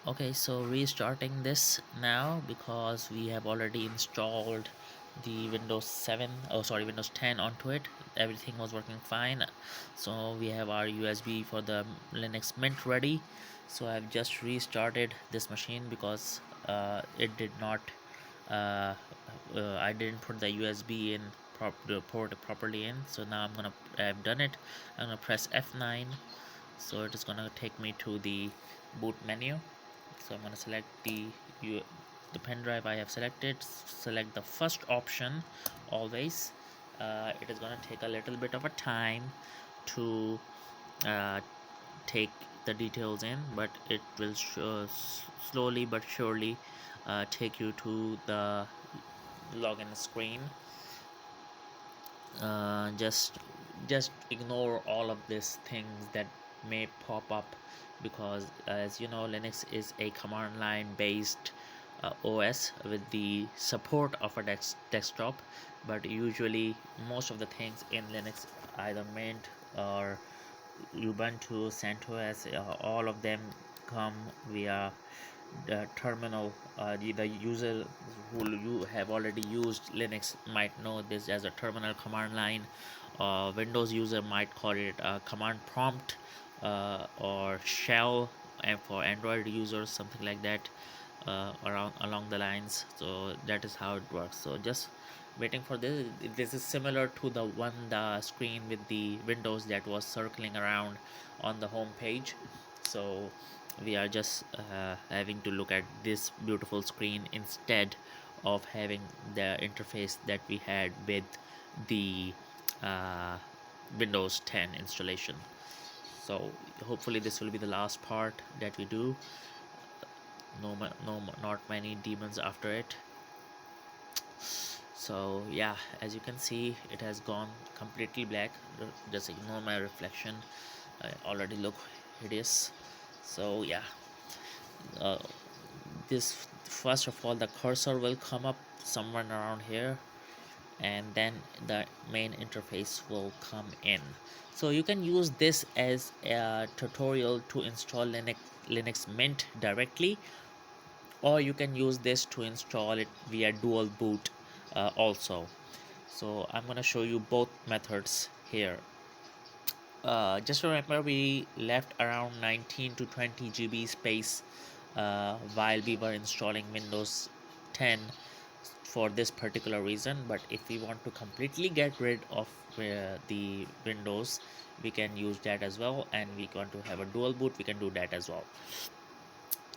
Okay, so restarting this now because we have already installed the Windows 7, oh sorry, Windows 10 onto it. Everything was working fine. So we have our USB for the Linux Mint ready. So I've just restarted this machine because it did not, uh, I didn't put the USB in the port properly in. So now I've done it. I'm gonna press F9. So it is gonna take me to the boot menu. So I'm going to select the pen drive I have selected. Select the first option always. It is going to take a little bit of a time to uh, take the details in, but it will slowly but surely take you to the login screen. Just ignore all of these things that may pop up, because as you know, Linux is a command line based OS with the support of a desktop, but usually most of the things in Linux, either Mint or Ubuntu, CentOS, all of them come via the terminal. The user who you have already used Linux might know this as a terminal command line. Windows user might call it a command prompt, or shell, and for Android users something like that, around along the lines. So that is how it works. So just waiting for this. This is similar to the screen with the windows that was circling around on the home page. So we are just having to look at this beautiful screen instead of having the interface that we had with the uh, Windows 10 installation. So hopefully this will be the last part that we do. Not many demons after it. So yeah, as you can see, it has gone completely black. Just ignore my reflection. I already look hideous. So yeah, uh, this first of all, the cursor will come up somewhere around here, and then the main interface will come in. So you can use this as a tutorial to install Linux Mint directly, or you can use this to install it via dual boot also. So I'm gonna show you both methods here. Just remember, we left around 19 to 20 GB space while we were installing Windows 10 for this particular reason. But if we want to completely get rid of the Windows, we can use that as well, and we want to have a dual boot, we can do that as well.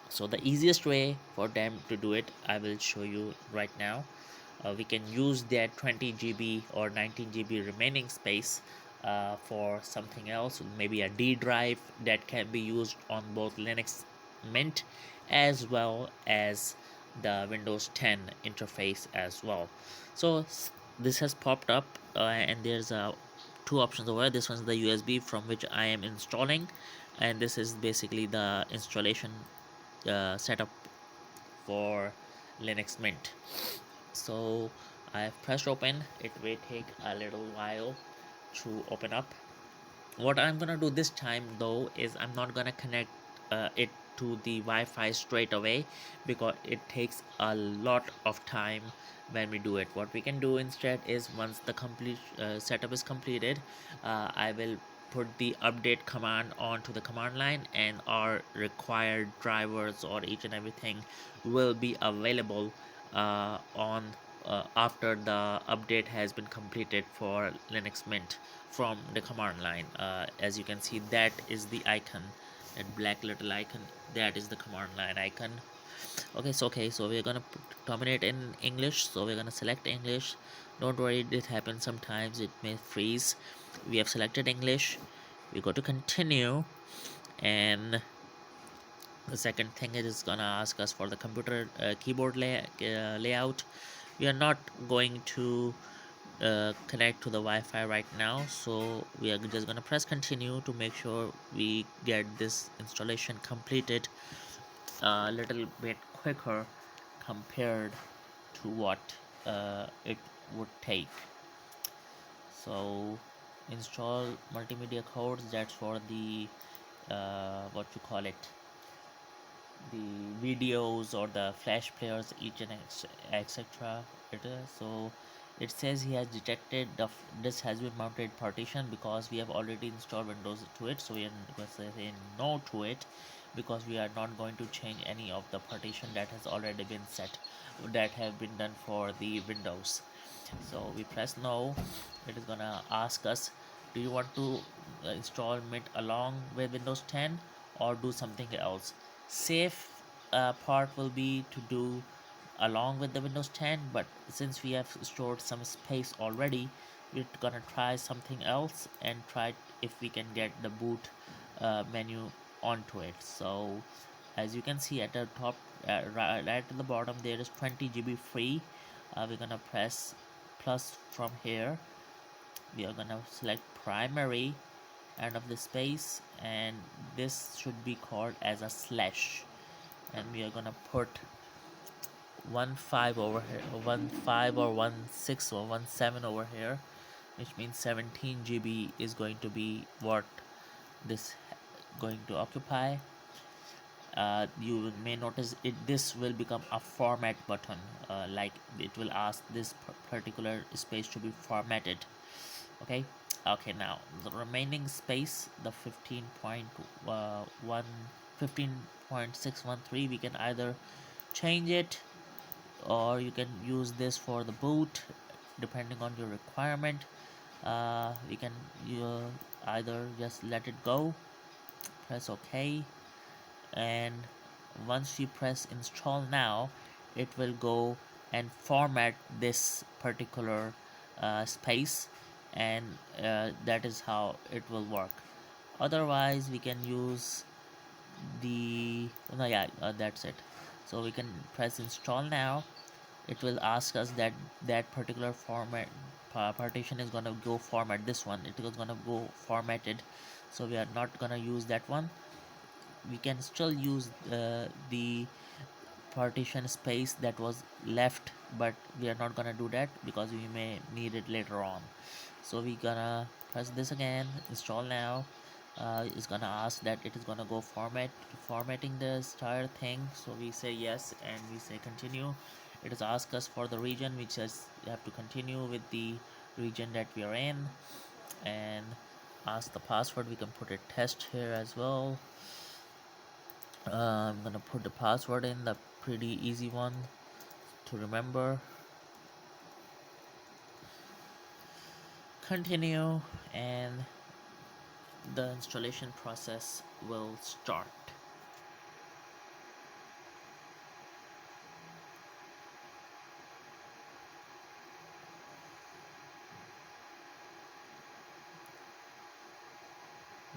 So the easiest way for them to do it, I will show you right now. We can use that 20 GB or 19 GB remaining space for something else, maybe a D drive that can be used on both Linux Mint as well as the Windows 10 interface as well. So this has popped up, and there's two options over. This one's the USB from which I am installing, and this is basically the installation setup for Linux Mint. So I've pressed open. It may take a little while to open up. What I'm gonna do this time though is I'm not gonna connect it to the Wi-Fi straight away, because it takes a lot of time when we do it. What we can do instead is, once the complete setup is completed, I will put the update command onto the command line, and our required drivers or each and everything will be available on after the update has been completed for Linux Mint from the command line. As you can see, that is the icon, that black little icon, that is the command line icon. Okay, so we're gonna terminate in English, so we're gonna select English. Don't worry, it happens sometimes, it may freeze. We have selected English. We go to continue, and the second thing, it is gonna ask us for the computer keyboard layout. We are not going to connect to the Wi-Fi right now, so we are just gonna press continue to make sure we get this installation completed a little bit quicker compared to what it would take. So install multimedia codes, that's for the what you call it, the videos or the flash players, each and etc. So it says he has detected this has been mounted partition because we have already installed Windows to it, so we are going to say no to it because we are not going to change any of the partition that has already been set, that have been done for the Windows. So we press no. It is gonna ask us, do you want to install Mint along with Windows 10 or do something else? Safe part will be to do along with the Windows 10, but since we have stored some space already, we're gonna try something else and try if we can get the boot menu onto it. So as you can see at the top, right at the bottom, there is 20 GB free. We're gonna press plus from here. We are gonna select primary end of the space, and this should be called as a slash, and we are gonna put 1 5 over here, 1 5 or 1 6 or 1 7 over here, which means 17 GB is going to be what this going to occupy. You may notice this will become a format button, like it will ask this particular space to be formatted. Okay, now the remaining space, the 15.613, we can either change it or you can use this for the boot depending on your requirement. We can you either just let it go, press OK, and once you press install now, it will go and format this particular space, and that is how it will work. Otherwise we can use the no yeah that's it. So we can press install now. It will ask us that that particular format partition is gonna go format this one, it is gonna go formatted, so we are not gonna use that one. We can still use the partition space that was left, but we are not gonna do that because we may need it later on. So we gonna press this again, install now. It's gonna ask that it is gonna go formatting this entire thing, so we say yes and we say continue. It is ask us for the region, which says you have to continue with the region that we are in, and ask the password. We can put a test here as well. I'm gonna put the password in, the pretty easy one to remember. Continue, and the installation process will start.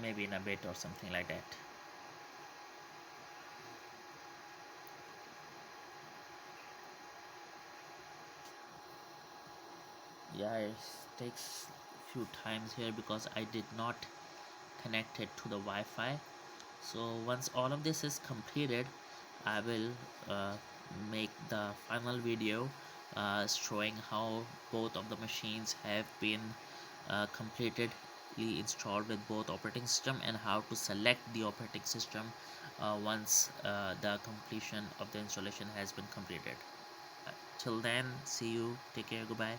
Maybe in a bit or something like that. Yeah, it takes few times here because I did not connect it to the Wi-Fi. So once all of this is completed, I will make the final video showing how both of the machines have been completely installed with both operating system, and how to select the operating system once the completion of the installation has been completed. Till then, see you, take care, goodbye.